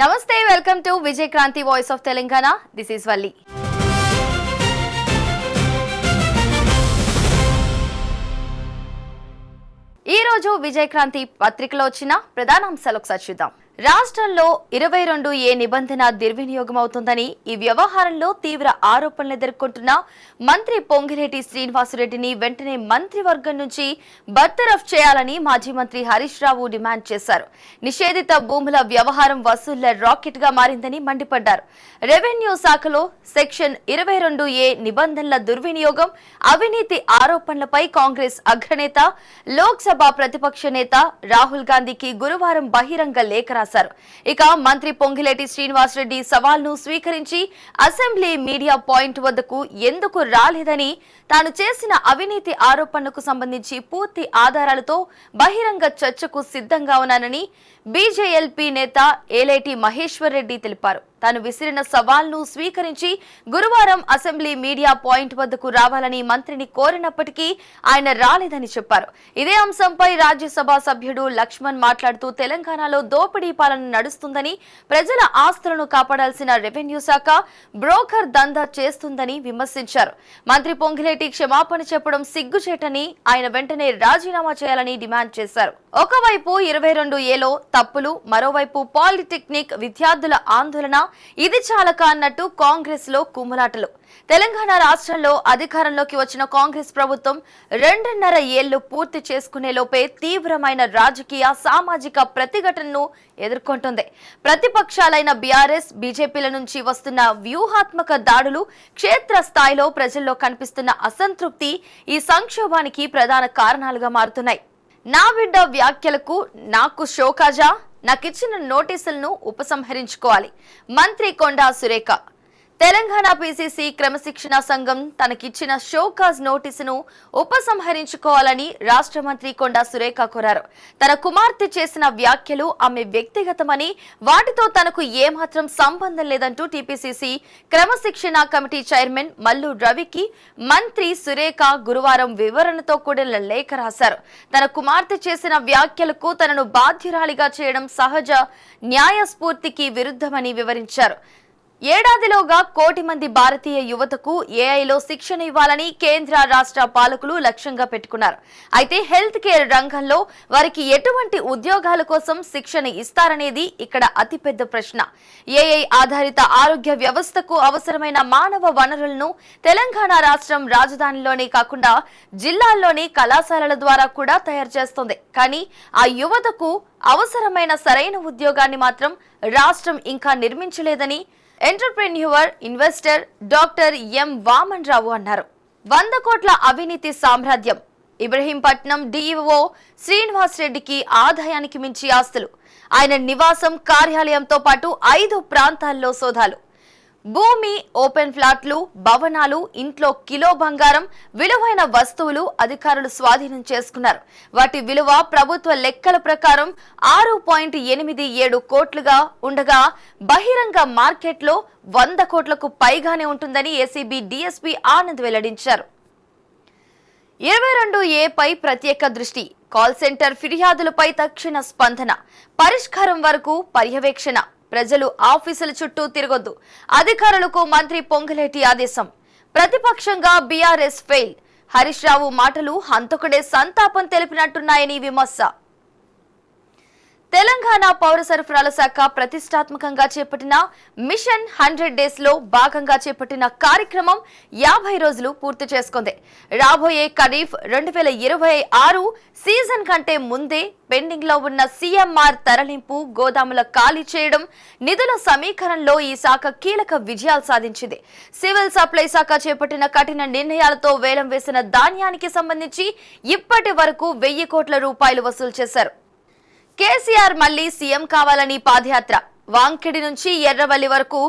Namaste, welcome to Vijay Kranti Voice of Telangana. This is Valli. ఈ రోజు విజయ్ క్రాంతి పత్రికలో వచ్చిన ప్రధాన అంశాలు ఒకసారి చూద్దాం. రాష్ట్రంలో 22A నిబంధన దుర్వినియోగం అవుతుందని ఈ వ్యవహారంలో తీవ్ర ఆరోపణలు ఎదుర్కొంటున్న మంత్రి పొంగిలేటి శ్రీనివాసరెడ్డిని వెంటనే మంత్రివర్గం నుంచి బర్తరఫ్ చేయాలని మాజీ మంత్రి హరీష్ రావు డిమాండ్ చేశారు. నిషేధిత భూముల వ్యవహారం వసూళ్ల రాకెట్ గా మారిందని మండిపడ్డారు. రెవెన్యూ శాఖలో సెక్షన్ 22A నిబంధనల దుర్వినియోగం, అవినీతి ఆరోపణలపై కాంగ్రెస్ అగ్రనేత, లోక్సభ ప్రతిపక్ష నేత రాహుల్ గాంధీకి గురువారం బహిరంగ లేఖ రాశారు. ఇక మంత్రి పొంగిలేటి శ్రీనివాసరెడ్డి సవాల్ను స్వీకరించి అసెంబ్లీ మీడియా పాయింట్ వద్దకు ఎందుకు రాలేదని, తాను చేసిన అవినీతి ఆరోపణలకు సంబంధించి పూర్తి ఆధారాలతో బహిరంగ చర్చకు సిద్ధంగా ఉన్నానని బీజేఎల్పీ నేత ఏలేటి మహేశ్వర్ రెడ్డి తెలిపారు. తాను విసిరిన సవాల్ను స్వీకరించి గురువారం అసెంబ్లీ మీడియా పాయింట్ వద్దకు రావాలని మంత్రిని కోరినప్పటికీ ఆయన రాలేదని చెప్పారు. ఇదే అంశంపై రాజ్యసభ సభ్యుడు లక్ష్మణ్ మాట్లాడుతూ తెలంగాణలో దోపిడీ పాలన నడుస్తుందని, ప్రజల ఆస్తులను కాపాడాల్సిన రెవెన్యూ శాఖ బ్రోకర్ దందా చేస్తుందని విమర్శించారు. మంత్రి పొంగిలేటి క్షమాపణ చెప్పడం సిగ్గుచేటని, ఆయన వెంటనే రాజీనామా చేయాలని డిమాండ్ చేశారు. ఒకవైపు 22Aలో తప్పులు, మరోవైపు పాలిటెక్నిక్ విద్యార్థుల ఆందోళన, ఇది చాలక అన్నట్టు కాంగ్రెస్ లో కుమ్ములాటలు. తెలంగాణ రాష్ట్రంలో అధికారంలోకి వచ్చిన కాంగ్రెస్ ప్రభుత్వం 2.5 ఏళ్లు పూర్తి చేసుకునే లోపే తీవ్రమైన రాజకీయ, సామాజిక ప్రతిఘటనను ఎదుర్కొంటుంది. ప్రతిపక్షాలైన బీఆర్ఎస్, బీజేపీల నుంచి వస్తున్న వ్యూహాత్మక దాడులు, క్షేత్ర స్థాయిలో ప్రజల్లో కనిపిస్తున్న అసంతృప్తి ఈ సంక్షోభానికి ప్రధాన కారణాలుగా మారుతున్నాయి. నా బిడ్డ వ్యాఖ్యలకు నాకు షోకాజా, నాకిచ్చిన నోటీసులను ఉపసంహరించుకోవాలి. మంత్రి కొండా సురేఖ. తెలంగాణ పీసీసీ క్రమశిక్షణ సంఘం తనకిచ్చిన షోకాజ్ నోటీసును ఉపసంహరించుకోవాలని రాష్ట్ర మంత్రి కొండా సురేఖ కోరారు. తన కుమార్తె చేసిన వ్యాఖ్యలు ఆమె వ్యక్తిగతమని, వాటితో తనకు ఏమాత్రం సంబంధం లేదంటూ టీపీసీసీ క్రమశిక్షణ కమిటీ చైర్మన్ మల్లు రవికి మంత్రి సురేఖ గురువారం వివరణతో కూడిన లేఖ రాశారు. తన కుమార్తె చేసిన వ్యాఖ్యలకు తనను బాధ్యురాలిగా చేయడం సహజ న్యాయస్ఫూర్తికి విరుద్ధమని వివరించారు. ఏడాదిలోగా 1 కోటి మంది భారతీయ యువతకు ఏఐలో శిక్షణ ఇవ్వాలని కేంద్ర, రాష్ట్ర పాలకులు లక్ష్యంగా పెట్టుకున్నారు. అయితే హెల్త్ కేర్ రంగంలో వారికి ఎటువంటి ఉద్యోగాల కోసం శిక్షణ ఇస్తారనేది ఇక్కడ అతిపెద్ద ప్రశ్న. ఏఐ ఆధారిత ఆరోగ్య వ్యవస్థకు అవసరమైన మానవ వనరులను తెలంగాణ రాష్ట్రం రాజధానిలోనే కాకుండా జిల్లాల్లోని కళాశాలల ద్వారా కూడా తయారు చేస్తుంది. కానీ ఆ యువతకు అవసరమైన సరైన ఉద్యోగాన్ని మాత్రం రాష్ట్రం ఇంకా నిర్మించలేదని entrepreneur, investor doctor M Vaman Rao అన్నారు. 100 కోట్ల అవినీతి సామ్రాజ్యం. ఇబ్రహీంపట్నం డీఈఓ శ్రీనివాసరెడ్డికి ఆదాయానికి మించి ఆస్తులు. ఆయన నివాసం, కార్యాలయంతో పాటు 5 ప్రాంతాల్లో సోదాలు. భూమి, ఓపెన్ ఫ్లాట్లు, భవనాలు, ఇంట్లో కిలో బంగారం, విలువైన వస్తువులు అధికారులు స్వాధీనం చేసుకున్నారు. వాటి విలువ ప్రభుత్వ లెక్కల ప్రకారం 6.87 కోట్లుగా ఉండగా బహిరంగ మార్కెట్లో 100 కోట్లకు పైగానే ఉంటుందని ఏసీబీ డీఎస్పీ ఆనంద్ వెల్లడించారు. 22A పై ప్రత్యేక దృష్టి. కాల్ సెంటర్ ఫిర్యాదులపై తక్షణ స్పందన, పరిష్కారం వరకు పర్యవేక్షణ. ప్రజలు ఆఫీసుల చుట్టూ తిరగొద్దు. అధికారులకు మంత్రి పొంగిలేటి ఆదేశం. ప్రతిపక్షంగా బీఆర్ఎస్ ఫెయిల్. హరీష్ రావు మాటలు హంతకుడే సంతాపం తెలిపినట్టున్నాయని విమర్శ. తెలంగాణ పౌర సరఫరాల శాఖ ప్రతిష్టాత్మకంగా చేపట్టిన మిషన్ 100 డేస్ లో భాగంగా చేపట్టిన కార్యక్రమం 50 రోజులు పూర్తి చేసుకుంది. రాబోయే ఖరీఫ్ 2026 సీజన్ కంటే ముందే పెండింగ్ లో ఉన్న సీఎంఆర్ తరలింపు, గోదాముల ఖాళీ చేయడం, నిధుల సమీకరణలో ఈ శాఖ కీలక విజయాలు సాధించింది. సివిల్ సప్లై శాఖ చేపట్టిన కఠిన నిర్ణయాలతో వేలం వేసిన ధాన్యానికి సంబంధించి ఇప్పటి వరకు 1000 కోట్ల రూపాయలు వసూలు చేశారు. కేసీఆర్ మళ్లీ సీఎం కావాలని పాదయాత్ర. వాంకిడి నుంచి ఎర్రవల్లి వరకు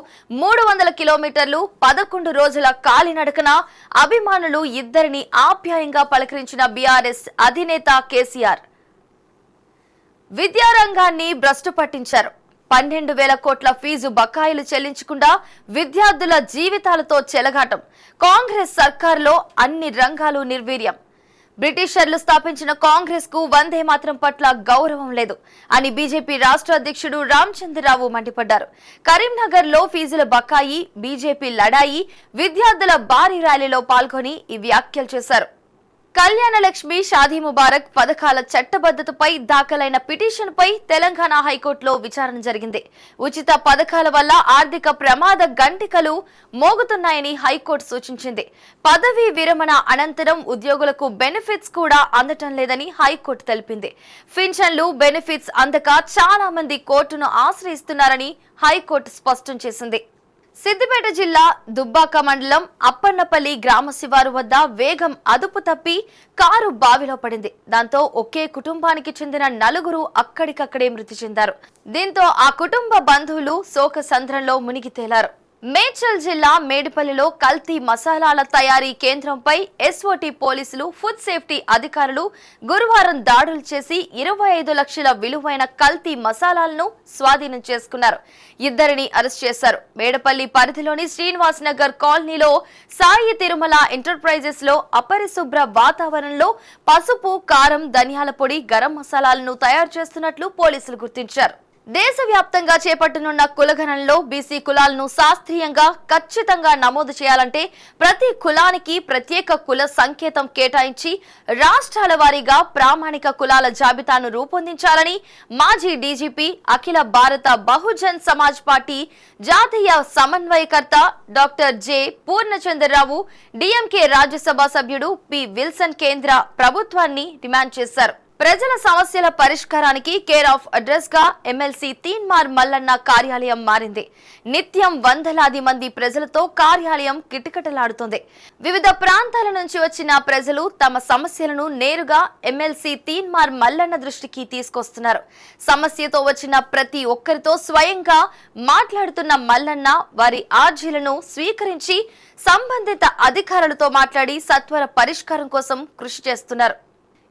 300 కిలోమీటర్లు, 11 రోజుల కాలినడకన అభిమానులు ఇద్దరిని ఆప్యాయంగా పలకరించిన బీఆర్ఎస్ అధినేత కేసీఆర్. విద్యారంగాన్ని భ్రష్టు పట్టించారు. 12,000 కోట్ల ఫీజు బకాయిలు చెల్లించకుండా విద్యార్థుల జీవితాలతో చెలగాటం. కాంగ్రెస్ సర్కారులో అన్ని రంగాలు నిర్వీర్యం. బ్రిటిషర్లు స్థాపించిన కాంగ్రెస్ కు వందే మాత్రం పట్ల గౌరవం లేదు అని బీజేపీ రాష్ట్ర అధ్యక్షుడు రామచంద్రరావు మండిపడ్డారు. కరీంనగర్ లో ఫీజుల బకాయి, బీజేపీ లడాయి, విద్యార్థుల భారీ ర్యాలీలో పాల్గొని ఈ వ్యాఖ్యలు చేశారు. కళ్యాణ లక్ష్మి, షాదీ ముబారక్ పథకాల చట్టబద్ధతపై దాఖలైన పిటిషన్పై తెలంగాణ హైకోర్టులో విచారణ జరిగింది. ఉచిత పథకాల వల్ల ఆర్థిక ప్రమాద గంటికలు మోగుతున్నాయని హైకోర్టు సూచించింది. పదవీ విరమణ అనంతరం ఉద్యోగులకు బెనిఫిట్స్ కూడా అందటం లేదని హైకోర్టు తెలిపింది. పింఛన్లు, బెనిఫిట్స్ అందక చాలా మంది కోర్టును ఆశ్రయిస్తున్నారని హైకోర్టు స్పష్టం చేసింది. సిద్దిపేట జిల్లా దుబ్బాక మండలం అప్పన్నపల్లి గ్రామ శివారు వద్ద వేగం అదుపు తప్పి కారు బావిలో పడింది. దాంతో ఒకే కుటుంబానికి చెందిన 4 అక్కడికక్కడే మృతి చెందారు. దీంతో ఆ కుటుంబ బంధువులు శోక సంద్రంలో మునిగి తేలారు. మేడ్చల్ జిల్లా మేడిపల్లిలో కల్తీ మసాలాల తయారీ కేంద్రంపై ఎస్ఓటీ పోలీసులు, ఫుడ్ సేఫ్టీ అధికారులు గురువారం దాడులు చేసి 25 లక్షల విలువైన కల్తీ మసాలాలను స్వాధీనం చేసుకున్నారు. 2 అరెస్ట్ చేశారు. మేడపల్లి పరిధిలోని శ్రీనివాస్ నగర్ కాలనీలో సాయి తిరుమల ఎంటర్ప్రైజెస్ లో అపరిశుభ్ర వాతావరణంలో పసుపు, కారం, ధనియాల పొడి, గరం మసాలాలను తయారు చేస్తున్నట్లు పోలీసులు గుర్తించారు. దేశవ్యాప్తంగా చేపట్టనున్న కులగణనలో బీసీ కులాలను శాస్త్రీయంగా ఖచ్చితంగా నమోదు చేయాలంటే ప్రతి కులానికి ప్రత్యేక కుల సంకేతం కేటాయించి రాష్ట్రాల వారీగా ప్రామాణిక కులాల జాబితాను రూపొందించాలని మాజీ డీజీపీ, అఖిల భారత బహుజన్ సమాజ్ పార్టీ జాతీయ సమన్వయకర్త doctor J Purnachandrarao, DMK Rajya Sabha సభ్యుడు పి విల్సన్ కేంద్ర ప్రభుత్వాన్ని డిమాండ్ చేశారు. ప్రజల సమస్యల పరిష్కారానికి కేర్ ఆఫ్ అడ్రస్ గా ఎమ్మెల్సీ తీన్మార్ మల్లన్న కార్యాలయం మారింది. నిత్యం వందలాది మంది ప్రజలతో కార్యాలయం కిటకిటలాడుతోంది. వివిధ ప్రాంతాల నుంచి వచ్చిన ప్రజలు తమ సమస్యలను నేరుగా ఎమ్మెల్సీ తీన్మార్ మల్లన్న దృష్టికి తీసుకొస్తున్నారు. సమస్యతో వచ్చిన ప్రతి ఒక్కరితో స్వయంగా మాట్లాడుతున్న మల్లన్న వారి ఆర్జీలను స్వీకరించి సంబంధిత అధికారులతో మాట్లాడి సత్వర పరిష్కారం కోసం కృషి చేస్తున్నారు.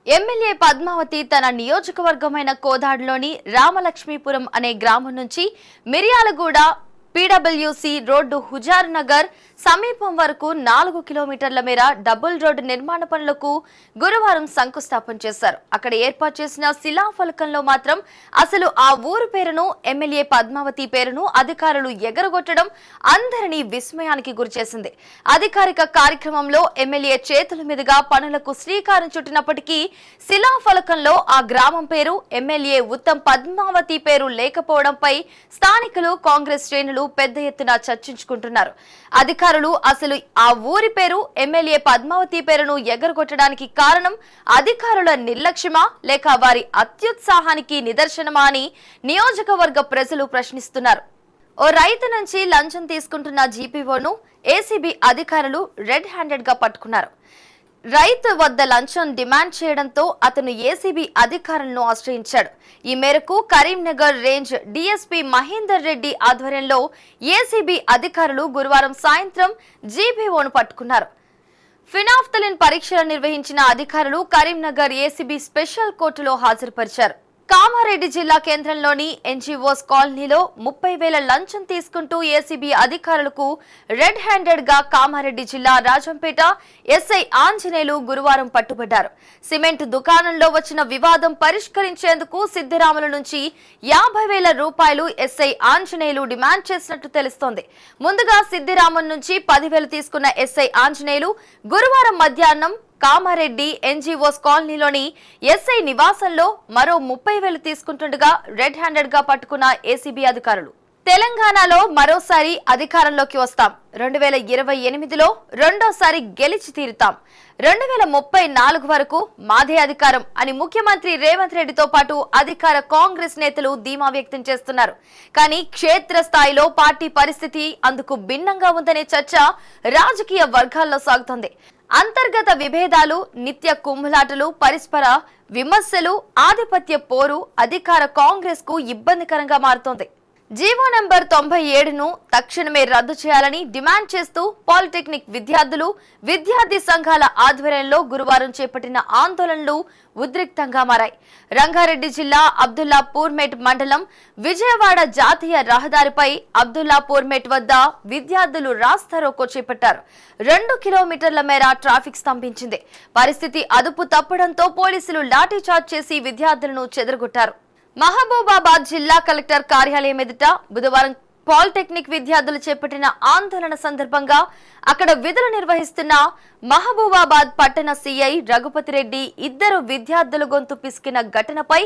ఎమ్మెల్యే పద్మావతి తన నియోజకవర్గమైన కోదాడులోని రామలక్ష్మీపురం అనే గ్రామం నుంచి మిర్యాలగూడ పీడబ్ల్యూసీ రోడ్డు హుజార్ నగర్ సమీపం వరకు 4 కిలోమీటర్ల మేర డబుల్ రోడ్డు నిర్మాణ పనులకు గురువారం శంకుస్థాపన చేశారు. అక్కడ ఏర్పాటు చేసిన శిలాఫలకంలో మాత్రం అసలు ఆ ఊరు పేరును, ఎమ్మెల్యే పద్మావతి పేరును అధికారులు ఎగరగొట్టడం అందరినీ విస్మయానికి గురిచేసింది. అధికారిక కార్యక్రమంలో ఎమ్మెల్యే చేతుల మీదుగా పనులకు శ్రీకారం చుట్టినప్పటికీ శిలాఫలకంలో ఆ గ్రామం పేరు, ఎమ్మెల్యే ఉత్తమ్ పద్మావతి పేరు లేకపోవడంపై స్థానికులు, కాంగ్రెస్ శ్రేణులు పెద్ద ఎత్తున చర్చించుకుంటున్నారు. అధికారులు అసలు ఆ ఊరి పేరు, ఎమ్మెల్యే పద్మావతి పేరును ఎగరగొట్టడానికి కారణం అధికారుల నిర్లక్ష్యమా లేక వారి అత్యుత్సాహానికి నిదర్శనమా అని నియోజకవర్గ ప్రజలు ప్రశ్నిస్తున్నారు. ఓ రైతు నుంచి లంచం తీసుకుంటున్న జీపీఓను ఏసీబీ అధికారులు రెడ్ హ్యాండెడ్ గా పట్టుకున్నారు. రైతు వద్ద లంచం డిమాండ్ చేయడంతో అతను ఏసీబీ అధికారులను ఆశ్రయించాడు. ఈ మేరకు కరీంనగర్ రేంజ్ డీఎస్పీ మహేందర్ రెడ్డి ఆధ్వర్యంలో ఏసీబీ అధికారులు గురువారం సాయంత్రం జీపీఓను పట్టుకున్నారు. ఫినాఫ్థలిన్ పరీక్షలు నిర్వహించిన అధికారులు కరీంనగర్ ఏసీబీ స్పెషల్ కోర్టులో హాజరుపరిచారు. కామారెడ్డి జిల్లా కేంద్రంలోని ఎన్జీఓస్ కాలనీలో 30,000 లంచం తీసుకుంటూ ఏసీబీ అధికారులకు రెడ్ హ్యాండెడ్ గా కామారెడ్డి జిల్లా రాజంపేట ఎస్ఐ ఆంజనేయులు గురువారం పట్టుబడ్డారు. సిమెంట్ దుకాణంలో వచ్చిన వివాదం పరిష్కరించేందుకు సిద్దిరాముల నుంచి 50,000 రూపాయలు ఎస్ఐ ఆంజనేయులు డిమాండ్ చేసినట్టు తెలుస్తోంది. ముందుగా సిద్దిరాముల నుంచి 10,000 తీసుకున్న ఎస్ఐ ఆంజనేయులు గురువారం మధ్యాహ్నం కామారెడ్డి ఎన్జీఓస్ కాలనీలోని ఎస్ఐ నివాసంలో మరో 30,000 తీసుకుంటుండగా రెడ్ హ్యాండెడ్ గా పట్టుకున్న ఏసీబీ అధికారులు. తెలంగాణలో మరోసారి అధికారంలోకి వస్తాం, 2028లో రెండోసారి గెలిచి తీరుతాం, 2034 వరకు మాదే అధికారం అని ముఖ్యమంత్రి రేవంత్ రెడ్డితో పాటు అధికార కాంగ్రెస్ నేతలు ధీమా వ్యక్తం చేస్తున్నారు. కానీ క్షేత్రస్థాయిలో పార్టీ పరిస్థితి అందుకు భిన్నంగా ఉందనే చర్చ రాజకీయ వర్గాల్లో సాగుతోంది. అంతర్గత విభేదాలు, నిత్య కుమ్ములాటలు, పరస్పర విమర్శలు, ఆధిపత్య పోరు అధికార కాంగ్రెస్ కు ఇబ్బందికరంగా మారుతోంది. జీవో నంబర్ 97ను తక్షణమే రద్దు చేయాలని డిమాండ్ చేస్తూ పాలిటెక్నిక్ విద్యార్థులు విద్యార్థి సంఘాల ఆధ్వర్యంలో గురువారం చేపట్టిన ఆందోళనలు ఉద్రిక్తంగా మారాయి. రంగారెడ్డి జిల్లా అబ్దుల్లాపూర్మెట్ మండలం విజయవాడ జాతీయ రహదారిపై అబ్దుల్లాపూర్మెట్ వద్ద విద్యార్థులు రాస్తారోకో చేపట్టారు. 2 కిలోమీటర్ల మేర ట్రాఫిక్ స్తంభించింది. పరిస్థితి అదుపు తప్పడంతో పోలీసులు లాఠీచార్జ్ చేసి విద్యార్థులను చెదరగొట్టారు. మహబూబాబాద్ జిల్లా కలెక్టర్ కార్యాలయం ఎదుట బుధవారం పాలిటెక్నిక్ విద్యార్థులు చేపట్టిన ఆందోళన సందర్భంగా అక్కడ విధులు నిర్వహిస్తున్న మహబూబాబాద్ పట్టణ సీఐ రఘుపతి రెడ్డి ఇద్దరు విద్యార్థుల గొంతు పిసికిన ఘటనపై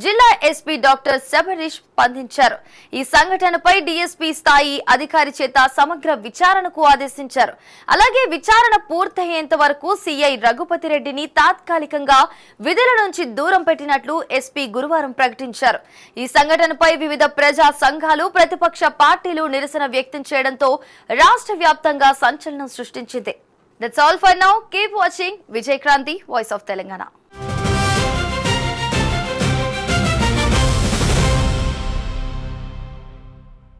జిల్లా ఎస్పీ డాక్టర్ శబరీష్ స్పందించారు. ఈ సంఘటనపై డీఎస్పీ స్థాయి అధికారి చేత సమగ్ర విచారణకు ఆదేశించారు. అలాగే విచారణ పూర్తయ్యేంత వరకు సీఐ రఘుపతి రెడ్డిని తాత్కాలికంగా విధుల నుంచి దూరం పెట్టినట్లు ఎస్పీ గురువారం ప్రకటించారు. ఈ సంఘటనపై వివిధ ప్రజా సంఘాలు ప్రతిపక్ష పార్టీలు నిరసన వ్యక్తం చేయడంతో రాష్ట్ర వ్యాప్తంగా సంచలనం సృష్టించింది. That's all for now. Keep watching Vijay Kranti, Voice of Telangana.